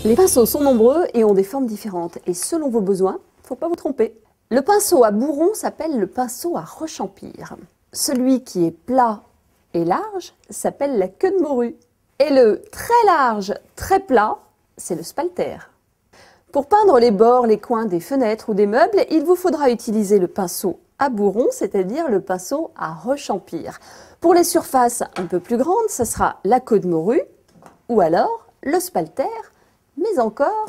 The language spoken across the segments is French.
Les pinceaux sont nombreux et ont des formes différentes. Et selon vos besoins, il ne faut pas vous tromper. Le pinceau à bourron s'appelle le pinceau à rechampir. Celui qui est plat et large s'appelle la queue de morue. Et le très large, très plat, c'est le spalter. Pour peindre les bords, les coins des fenêtres ou des meubles, il vous faudra utiliser le pinceau à bourron, c'est-à-dire le pinceau à rechampir. Pour les surfaces un peu plus grandes, ce sera la queue de morue ou alors le spalter, mais encore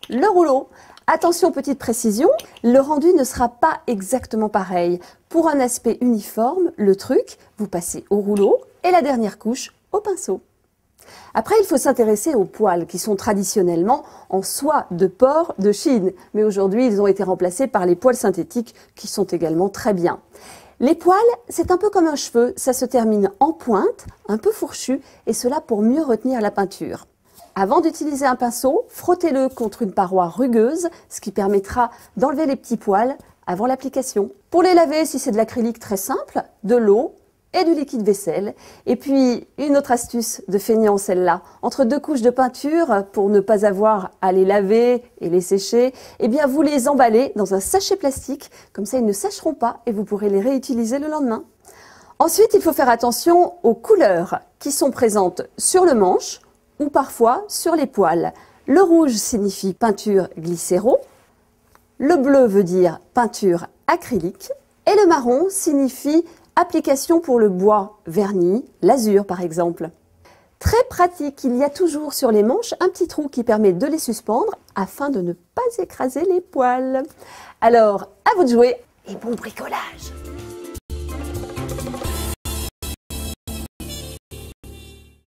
le rouleau. Attention, petite précision, le rendu ne sera pas exactement pareil. Pour un aspect uniforme, le truc, vous passez au rouleau et la dernière couche au pinceau. Après, il faut s'intéresser aux poils qui sont traditionnellement en soie de porc de Chine. Mais aujourd'hui, ils ont été remplacés par les poils synthétiques qui sont également très bien. Les poils, c'est un peu comme un cheveu. Ça se termine en pointe, un peu fourchu, et cela pour mieux retenir la peinture. Avant d'utiliser un pinceau, frottez-le contre une paroi rugueuse, ce qui permettra d'enlever les petits poils avant l'application. Pour les laver, si c'est de l'acrylique très simple, de l'eau et du liquide vaisselle. Et puis, une autre astuce de feignant, celle-là. Entre deux couches de peinture, pour ne pas avoir à les laver et les sécher, eh bien, vous les emballez dans un sachet plastique. Comme ça, ils ne sécheront pas et vous pourrez les réutiliser le lendemain. Ensuite, il faut faire attention aux couleurs qui sont présentes sur le manche ou parfois sur les poils. Le rouge signifie peinture glycéro. Le bleu veut dire peinture acrylique. Et le marron signifie application pour le bois verni, l'azur par exemple. Très pratique, il y a toujours sur les manches un petit trou qui permet de les suspendre afin de ne pas écraser les poils. Alors, à vous de jouer et bon bricolage!